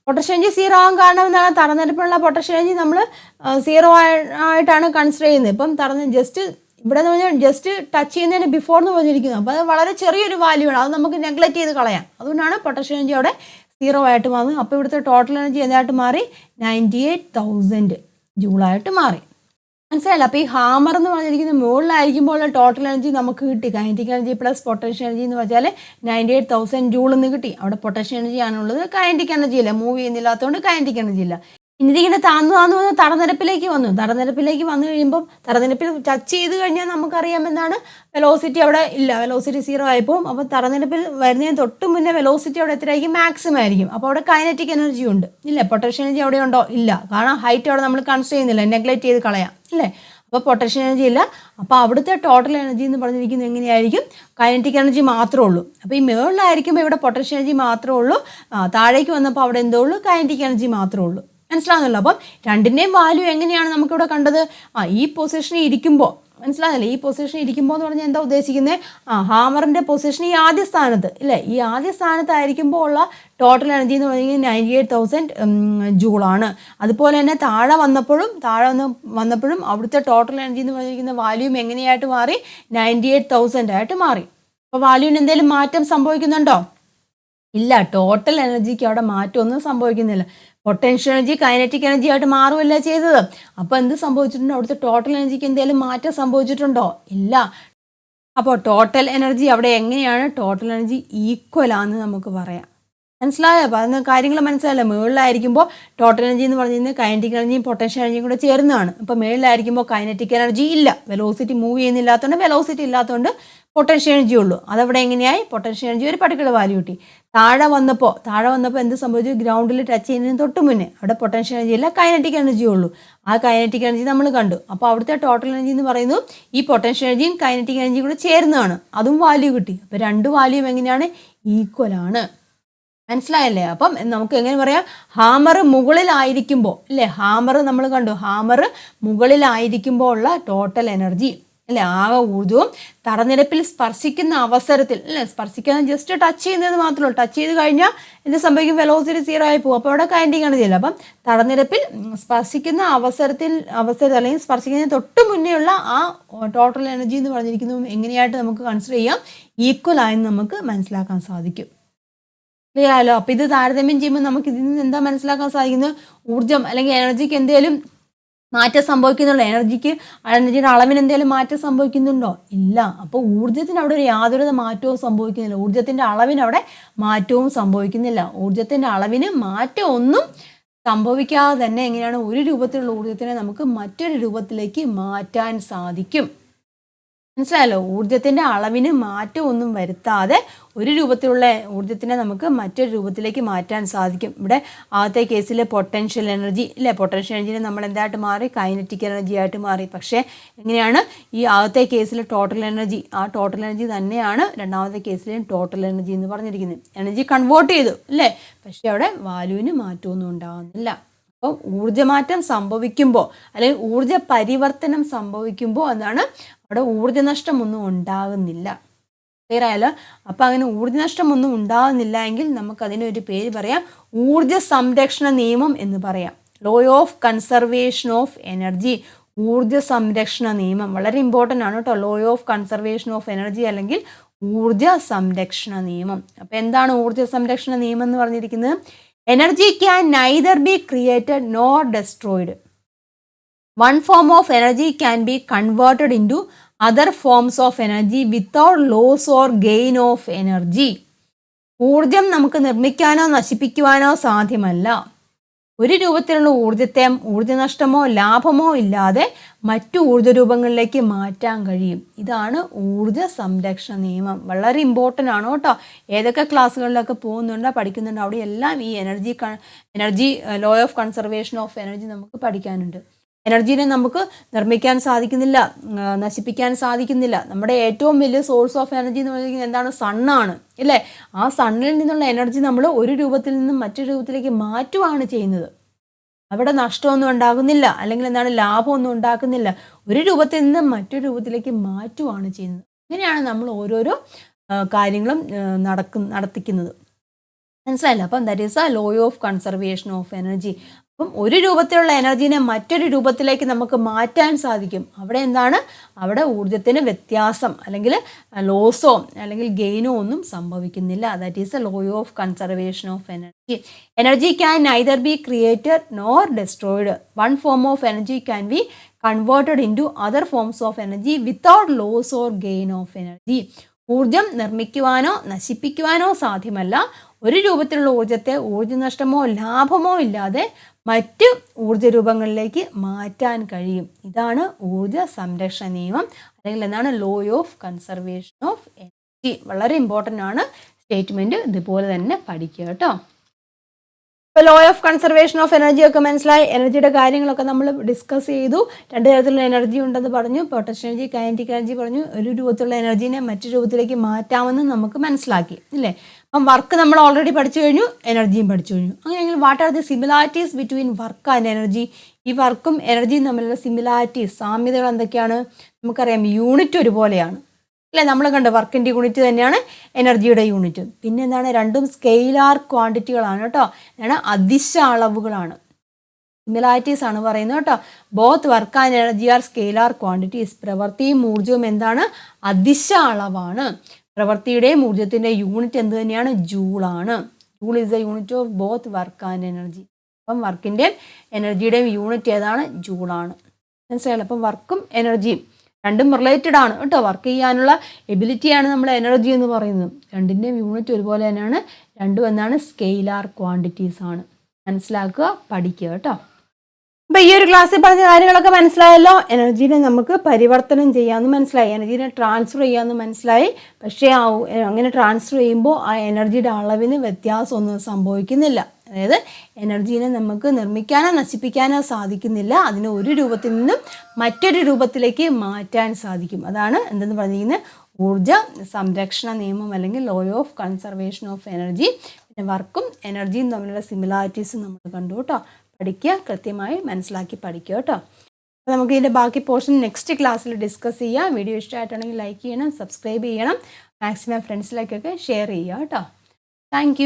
പൊട്ടൻഷ്യൽ എനർജി 0 ആകാൻ കാരണം എന്താണ്? തറനിരപ്പിലുള്ള പൊട്ടൻഷ്യൽ എനർജി നമ്മൾ 0 ആയിട്ടാണ് കൺസിഡർ ചെയ്യുന്നത്. ഇപ്പം ഇവിടെ എന്ന് പറഞ്ഞാൽ ജസ്റ്റ് ടച്ച് ചെയ്യുന്നതിന് ബിഫോർ എന്ന് പറഞ്ഞിരിക്കുന്നത്. അപ്പോൾ അത് വളരെ ചെറിയൊരു വാല്യൂ ആണ്, അത് നമുക്ക് നെഗ്ലക്റ്റ് ചെയ്ത് കളയാം. അതുകൊണ്ടാണ് പൊട്ടൻഷ്യൽ എനർജി അവിടെ 0 ആയിട്ട് മാറുന്നത്. അപ്പോൾ ഇവിടുത്തെ ടോട്ടൽ എനർജി എന്തായിട്ട് മാറി? 98,000 ജൂളായിട്ട് മാറി. മനസ്സിലായില്ല? അപ്പോൾ ഈ ഹാമർ എന്ന് പറഞ്ഞിരിക്കുന്നത് മുകളിലായിരിക്കുമ്പോൾ ടോട്ടൽ എനർജി നമുക്ക് കിട്ടി. Kinetic energy plus potential energy എന്ന് വെച്ചാൽ 98,000 ജൂളിൽ നിന്ന് കിട്ടി. അവിടെ പൊട്ടൻഷ്യൽ എനർജി ആണുള്ളത്, കൈനറ്റിക് എനർജി ഇല്ല, മൂവ് ചെയ്യുന്നില്ലാത്തതുകൊണ്ട് കൈനറ്റിക് എനർജി ഇല്ല. ഇനി ഇതിങ്ങനെ താന്നു വന്ന് തറനിരപ്പിലേക്ക് വന്നു കഴിയുമ്പോൾ തറനിരപ്പിൽ ടച്ച് ചെയ്ത് കഴിഞ്ഞാൽ നമുക്കറിയാം എന്താണ്? വെലോസിറ്റി അവിടെ ഇല്ല, വെലോസിറ്റി 0 ആയിപ്പോവും. അപ്പോൾ തറനിരപ്പിൽ വരുന്നതിന് തൊട്ട് മുന്നേ വെലോസിറ്റി അവിടെ എത്രയായിരിക്കും? മാക്സിമം ആയിരിക്കും. അപ്പോൾ അവിടെ കൈനറ്റിക് എനർജി ഉണ്ട് ഇല്ലേ? പൊട്ടൻഷ്യൽ എനർജി അവിടെ ഉണ്ടോ? ഇല്ല, കാരണം ഹൈറ്റ് അവിടെ നമ്മൾ കൺസിഡർ ചെയ്യുന്നില്ല, നെഗ്ലക്റ്റ് ചെയ്ത് കളയാം അല്ലേ. അപ്പോൾ പൊട്ടൻഷ്യൽ എനർജി ഇല്ല. അപ്പോൾ അവിടുത്തെ ടോട്ടൽ എനർജി എന്ന് പറഞ്ഞിരിക്കുന്നത് എങ്ങനെയായിരിക്കും? കൈനറ്റിക് എനർജി മാത്രമേ ഉള്ളൂ. അപ്പോൾ ഈ മുകളിലായിരിക്കുമ്പോൾ ഇവിടെ പൊട്ടൻഷ്യൽ എനർജി മാത്രമേ ഉള്ളൂ, താഴേക്ക് വന്നപ്പോൾ അവിടെ എന്തോ ഉള്ളൂ? കൈനറ്റിക് എനർജി മാത്രമേ ഉള്ളൂ. മനസ്സിലാകുന്നല്ലോ. അപ്പം രണ്ടിൻ്റെയും വാല്യൂ എങ്ങനെയാണ് നമുക്കിവിടെ കണ്ടത്? ഈ പൊസിഷനിൽ ഇരിക്കുമ്പോൾ മനസ്സിലാകുന്നില്ലേ? ഈ പൊസിഷനിൽ ഇരിക്കുമ്പോൾ എന്ന് പറഞ്ഞാൽ എന്താ ഉദ്ദേശിക്കുന്നത്? ഹാമറിൻ്റെ പൊസിഷൻ ഈ ആദ്യ സ്ഥാനത്ത് ഇല്ലേ, ഈ ആദ്യ സ്ഥാനത്തായിരിക്കുമ്പോൾ ഉള്ള ടോട്ടൽ എനർജി എന്ന് പറയുന്നത് 98,000 ജൂളാണ്. അതുപോലെ തന്നെ താഴെ വന്നപ്പോഴും അവിടുത്തെ ടോട്ടൽ എനർജി എന്ന് പറഞ്ഞിരിക്കുന്ന വാല്യൂം എങ്ങനെയായിട്ട് മാറി? 98,000 ആയിട്ട് മാറി. അപ്പോൾ വാല്യൂവിന് എന്തെങ്കിലും മാറ്റം സംഭവിക്കുന്നുണ്ടോ? ഇല്ല, ടോട്ടൽ എനർജിക്ക് അവിടെ മാറ്റമൊന്നും സംഭവിക്കുന്നില്ല. പൊട്ടൻഷ്യൽ എനർജി കൈനറ്റിക് എനർജി ആയിട്ട് മാറുമല്ല ചെയ്തത്. അപ്പോൾ എന്ത് സംഭവിച്ചിട്ടുണ്ടോ? അവിടുത്തെ ടോട്ടൽ എനർജിക്ക് എന്തെങ്കിലും മാറ്റം സംഭവിച്ചിട്ടുണ്ടോ? ഇല്ല. അപ്പോൾ ടോട്ടൽ എനർജി അവിടെ എങ്ങനെയാണ്? ടോട്ടൽ എനർജി ഈക്വൽ ആണെന്ന് നമുക്ക് പറയാം. മനസ്സിലായോ? അപ്പോൾ അതിന് കാര്യങ്ങൾ മനസ്സിലായല്ലോ. മുകളിലായിരിക്കുമ്പോൾ ടോട്ടൽ എനർജി എന്ന് പറഞ്ഞിരുന്നത് കൈനറ്റിക് എനർജിയും പൊട്ടൻഷ്യൽ എനർജിയും കൂടെ ചേർന്നതാണ്. ഇപ്പോൾ മുകളിലായിരിക്കുമ്പോൾ കൈനറ്റിക് എനർജി ഇല്ല, വെലോസിറ്റി മൂവ് ചെയ്യുന്നില്ലാത്തതുകൊണ്ട്, വെലോസിറ്റി ഇല്ലാത്തതുകൊണ്ട് പൊട്ടൻഷ്യൽ എനർജി ഉള്ളൂ. അതവിടെ എങ്ങനെയായി? പൊട്ടൻഷ്യൽ എനർജി ഒരു പർട്ടിക്കുലർ വാല്യൂ കിട്ടി. താഴെ വന്നപ്പോൾ എന്ത് സംഭവിച്ചു? ഗ്രൗണ്ടിൽ ടച്ച് ചെയ്യുന്നതിന് തൊട്ട് മുന്നേ അവിടെ പൊട്ടൻഷ്യൽ എനർജി ഇല്ല, കൈനറ്റിക് എനർജി ഉള്ളൂ. ആ കൈനറ്റിക് എനർജി നമ്മൾ കണ്ടു. അപ്പോൾ അവിടുത്തെ ടോട്ടൽ എനർജി എന്ന് പറയുന്നത് ഈ പൊട്ടൻഷ്യൽ എനർജിയും കൈനറ്റിക് എനർജിയും കൂടെ ചേർന്നതാണ്, അതും വാല്യൂ കിട്ടി. അപ്പോൾ രണ്ട് വാല്യൂം എങ്ങനെയാണ്? ഈക്വൽ ആണ്. മനസ്സിലായല്ലേ? അപ്പം നമുക്ക് എങ്ങനെ പറയാം? ഹാമർ മുകളിലായിരിക്കുമ്പോൾ അല്ലേ, ഹാമർ നമ്മൾ കണ്ടു, ഹാമർ മുകളിലായിരിക്കുമ്പോൾ ഉള്ള ടോട്ടൽ എനർജി അല്ലേ, ആകെ ഊർജവും തറനിരപ്പിൽ സ്പർശിക്കുന്ന അവസരത്തിൽ അല്ലേ, സ്പർശിക്കാൻ ജസ്റ്റ് ടച്ച് ചെയ്യുന്നത് മാത്രമേ ഉള്ളൂ. ടച്ച് ചെയ്ത് കഴിഞ്ഞാൽ എന്ത് സംഭവിക്കും? വെലോസിറ്റി 0 ആയി പോകും. അപ്പോൾ അവിടെ കൈനറ്റിക് എനർജി ഇല്ല. അപ്പം തറനിരപ്പിൽ സ്പർശിക്കുന്ന അവസരത്തിൽ അല്ലെങ്കിൽ സ്പർശിക്കുന്നതിന് തൊട്ട് മുന്നേ ഉള്ള ആ ടോട്ടൽ എനർജി എന്ന് പറഞ്ഞിരിക്കുന്നത് എങ്ങനെയായിട്ട് നമുക്ക് കൺസിഡർ ചെയ്യാം? ഈക്വൽ ആയെന്ന് നമുക്ക് മനസ്സിലാക്കാൻ സാധിക്കും. ക്ലിയർ ആയല്ലോ? അപ്പോൾ ഇത് താരതമ്യം ചെയ്യുമ്പോൾ നമുക്ക് ഇതിൽ നിന്ന് എന്താ മനസ്സിലാക്കാൻ സാധിക്കുന്നത്? ഊർജ്ജം അല്ലെങ്കിൽ എനർജിക്ക് എന്തെങ്കിലും മാറ്റം സംഭവിക്കുന്നുണ്ടോ? എനർജിയുടെ അളവിന് എന്തെങ്കിലും മാറ്റം സംഭവിക്കുന്നുണ്ടോ? ഇല്ല. അപ്പോൾ ഊർജ്ജത്തിന് അവിടെ ഒരു യാതൊരു മാറ്റവും സംഭവിക്കുന്നില്ല. ഊർജ്ജത്തിൻ്റെ അളവിന് അവിടെ മാറ്റവും സംഭവിക്കുന്നില്ല. ഊർജ്ജത്തിൻ്റെ അളവിന് മാറ്റം ഒന്നും സംഭവിക്കാതെ തന്നെ എങ്ങനെയാണ് ഒരു രൂപത്തിലുള്ള ഊർജ്ജത്തിനെ നമുക്ക് മറ്റൊരു രൂപത്തിലേക്ക് മാറ്റാൻ സാധിക്കും. മനസ്സിലായല്ലോ? ഊർജ്ജത്തിൻ്റെ അളവിന് മാറ്റം ഒന്നും വരുത്താതെ ഒരു രൂപത്തിലുള്ള ഊർജ്ജത്തിനെ നമുക്ക് മറ്റൊരു രൂപത്തിലേക്ക് മാറ്റാൻ സാധിക്കും. ഇവിടെ ആദ്യത്തെ കേസിൽ പൊട്ടൻഷ്യൽ എനർജി ഇല്ലേ, പൊട്ടൻഷ്യൽ എനർജിനെ നമ്മൾ എന്തായിട്ട് മാറി? കൈനറ്റിക് എനർജി ആയിട്ട് മാറി. പക്ഷേ എങ്ങനെയാണ് ഈ ആദ്യത്തെ കേസിൽ ടോട്ടൽ എനർജി, ആ ടോട്ടൽ എനർജി തന്നെയാണ് രണ്ടാമത്തെ കേസിലെയും ടോട്ടൽ എനർജി എന്ന് പറഞ്ഞിരിക്കുന്നത്. എനർജി കൺവേർട്ട് ചെയ്തു അല്ലേ, പക്ഷേ അവിടെ വാല്യൂവിന് മാറ്റമൊന്നും ഉണ്ടാകുന്നില്ല. അപ്പോൾ ഊർജ്ജമാറ്റം സംഭവിക്കുമ്പോൾ അല്ലെങ്കിൽ ഊർജ്ജ പരിവർത്തനം സംഭവിക്കുമ്പോൾ എന്താണ്? അവിടെ ഊർജ്ജനഷ്ടമൊന്നും ഉണ്ടാകുന്നില്ല. ക്ലിയർ ആയാലോ? അപ്പം അങ്ങനെ ഊർജ്ജനഷ്ടമൊന്നും ഉണ്ടാകുന്നില്ല എങ്കിൽ നമുക്കതിനൊരു പേര് പറയാം, ഊർജ്ജ സംരക്ഷണ നിയമം എന്ന് പറയാം. Law of conservation of energy, ഊർജ്ജ സംരക്ഷണ നിയമം. വളരെ ഇമ്പോർട്ടൻ്റ് ആണ് കേട്ടോ, law of conservation of energy അല്ലെങ്കിൽ ഊർജ്ജ സംരക്ഷണ നിയമം. അപ്പം എന്താണ് ഊർജ്ജ സംരക്ഷണ നിയമം എന്ന് പറഞ്ഞിരിക്കുന്നത്? Energy can neither be created nor destroyed. One form of energy can be converted into other forms of energy without loss or gain of energy. ഊർജം നമുക്ക് നിർമ്മിക്കാനോ നശിപ്പിക്കുവാനോ സാധ്യമല്ല. ഒരു രൂപത്തിലുള്ള ഊർജത്തെ ഊർജ്ജനഷ്ടമോ ലാഭമോ ഇല്ലാതെ മറ്റു ഊർജ്ജരൂപങ്ങളിലേക്ക് മാറ്റാൻ കഴിയും. ഇതാണ് ഊർജ്ജ സംരക്ഷണ നിയമം. വളരെ ഇമ്പോർട്ടൻ്റ് ആണ് കേട്ടോ. ഏതൊക്കെ ക്ലാസ്സുകളിലൊക്കെ പോകുന്നുണ്ടോ പഠിക്കുന്നുണ്ടോ അവിടെ എല്ലാം ഈ energy law of conservation of energy നമുക്ക് പഠിക്കാനുണ്ട്. എനർജീനെ നമുക്ക് നിർമ്മിക്കാൻ സാധിക്കുന്നില്ല, നശിപ്പിക്കാൻ സാധിക്കുന്നില്ല. നമ്മുടെ ഏറ്റവും വലിയ സോഴ്സ് ഓഫ് എനർജി എന്ന് പറയുന്നത് എന്താണ്? സണ്ണാണ്, ഇല്ലേ? ആ സണ്ണിൽ നിന്നുള്ള എനർജി നമ്മൾ ഒരു രൂപത്തിൽ നിന്നും മറ്റൊരു രൂപത്തിലേക്ക് മാറ്റുകയാണ് ചെയ്യുന്നത്. അവിടെ നഷ്ടമൊന്നും ഉണ്ടാകുന്നില്ല, അല്ലെങ്കിൽ എന്താണ് ലാഭമൊന്നും ഉണ്ടാക്കുന്നില്ല. ഒരു രൂപത്തിൽ നിന്നും മറ്റൊരു രൂപത്തിലേക്ക് മാറ്റുകയാണ് ചെയ്യുന്നത്. ഇങ്ങനെയാണ് നമ്മൾ ഓരോരോ കാര്യങ്ങളും നടത്തിക്കുന്നത്. മനസ്സിലായില്ല? അപ്പം that is a law of conservation of energy. അപ്പം ഒരു രൂപത്തിലുള്ള എനർജീനെ മറ്റൊരു രൂപത്തിലേക്ക് നമുക്ക് മാറ്റാൻ സാധിക്കും. അവിടെ എന്താണ്? അവിടെ ഊർജ്ജത്തിന് വ്യത്യാസം അല്ലെങ്കിൽ ലോസോ അല്ലെങ്കിൽ ഗെയിനോ ഒന്നും സംഭവിക്കുന്നില്ല. That is a law of conservation of energy. Energy can neither be created nor destroyed. One form of energy can be converted into other forms of energy without loss or gain of energy. ഊർജം നിർമ്മിക്കുവാനോ നശിപ്പിക്കുവാനോ സാധ്യമല്ല. ഒരു രൂപത്തിലുള്ള ഊർജത്തെ ഊർജ്ജനഷ്ടമോ ലാഭമോ ഇല്ലാതെ മറ്റ് ഊർജ്ജരൂപങ്ങളിലേക്ക് മാറ്റാൻ കഴിയും. ഇതാണ് ഊർജ്ജ സംരക്ഷണ നിയമം, അല്ലെങ്കിൽ എന്താണ്? Law of conservation of energy. വളരെ ഇമ്പോർട്ടൻ്റ് ആണ് സ്റ്റേറ്റ്മെൻറ്റ്. ഇതുപോലെ തന്നെ പഠിക്കുക കേട്ടോ. ഇപ്പോൾ law of conservation of energy ഒക്കെ മനസ്സിലായി. എനർജിയുടെ കാര്യങ്ങളൊക്കെ നമ്മൾ ഡിസ്കസ് ചെയ്തു. രണ്ട് തരത്തിലുള്ള എനർജി ഉണ്ടെന്ന് പറഞ്ഞു. പൊട്ടൻഷ്യൽ എനർജി, കൈനറ്റിക് എനർജി പറഞ്ഞു. ഒരു രൂപത്തിലുള്ള എനർജീനെ മറ്റു രൂപത്തിലേക്ക് മാറ്റാമെന്ന് നമുക്ക് മനസ്സിലാക്കി, ഇല്ലേ? അപ്പം വർക്ക് നമ്മൾ ഓൾറെഡി പഠിച്ചു കഴിഞ്ഞു, എനർജിയും പഠിച്ചു കഴിഞ്ഞു. അങ്ങനെയെങ്കിൽ what are the similarities between work and energy? ഈ വർക്കും എനർജിയും തമ്മിലുള്ള സിമിലാരിറ്റീസ്, സാമ്യതകൾ എന്തൊക്കെയാണ്? നമുക്കറിയാം, യൂണിറ്റ് ഒരുപോലെയാണ്, അല്ലേ? നമ്മൾ കണ്ട വർക്കിൻ്റെ യൂണിറ്റ് തന്നെയാണ് എനർജിയുടെ യൂണിറ്റ്. പിന്നെ എന്താണ്? രണ്ടും സ്കെയിലാർ ക്വാണ്ടിറ്റികളാണ് കേട്ടോ. എന്താണ്? അദിശ അളവുകളാണ്. സിമിലാരിറ്റീസ് ആണ് പറയുന്നത് കേട്ടോ. Both work and energy are scalar quantities. പ്രവൃത്തിയും ഊർജ്ജവും എന്താണ്? അദിശ അളവാണ്. പ്രവൃത്തിയുടെയും ഊർജ്ജത്തിൻ്റെ യൂണിറ്റ് എന്ത് തന്നെയാണ്? ജൂളാണ്. Joule is the unit of both work and energy. അപ്പം വർക്കിൻ്റെയും എനർജിയുടെയും യൂണിറ്റ് ഏതാണ്? ജൂളാണ്. മനസ്സിലായല്ലോ? അപ്പം വർക്കും എനർജിയും രണ്ടും റിലേറ്റഡ് ആണ് കേട്ടോ. വർക്ക് ചെയ്യാനുള്ള എബിലിറ്റിയാണ് നമ്മൾ എനർജി എന്ന് പറയുന്നത്. രണ്ടിൻ്റെയും യൂണിറ്റ് ഒരുപോലെ തന്നെയാണ്. രണ്ടും എന്താണ്? സ്കെയിലാർ ക്വാണ്ടിറ്റീസ് ആണ്. മനസ്സിലാക്കുക, പഠിക്കുക കേട്ടോ. അപ്പം ഈ ഒരു ക്ലാസ്സിൽ പറഞ്ഞ കാര്യങ്ങളൊക്കെ മനസ്സിലായല്ലോ. എനർജീനെ നമുക്ക് പരിവർത്തനം ചെയ്യാമെന്ന് മനസ്സിലായി, എനർജീനെ ട്രാൻസ്ഫർ ചെയ്യാമെന്ന് മനസ്സിലായി. പക്ഷേ അങ്ങനെ ട്രാൻസ്ഫർ ചെയ്യുമ്പോൾ ആ എനർജിയുടെ അളവിന് വ്യത്യാസമൊന്നും സംഭവിക്കുന്നില്ല. അതായത് എനർജീനെ നമുക്ക് നിർമ്മിക്കാനോ നശിപ്പിക്കാനോ സാധിക്കുന്നില്ല. അതിന് ഒരു രൂപത്തിൽ നിന്നും മറ്റൊരു രൂപത്തിലേക്ക് മാറ്റാൻ സാധിക്കും. അതാണ് എന്തെന്ന് പറഞ്ഞിരിക്കുന്നത്? ഊർജ്ജ സംരക്ഷണ നിയമം അല്ലെങ്കിൽ law of conservation of energy. പിന്നെ വർക്കും എനർജിയും തമ്മിലുള്ള സിമിലാരിറ്റീസും നമ്മൾ കണ്ടു കേട്ടോ. പഠിക്കുക, കൃത്യമായി മനസ്സിലാക്കി പഠിക്കുക കേട്ടോ. അപ്പോൾ നമുക്ക് ഇതിൻ്റെ ബാക്കി പോർഷൻ നെക്സ്റ്റ് ക്ലാസ്സിൽ ഡിസ്കസ് ചെയ്യാം. വീഡിയോ ഇഷ്ടമായിട്ടുണ്ടെങ്കിൽ ലൈക്ക് ചെയ്യണം, സബ്സ്ക്രൈബ് ചെയ്യണം, മാക്സിമം ഫ്രണ്ട്സിലേക്കൊക്കെ ഷെയർ ചെയ്യുക കേട്ടോ. താങ്ക്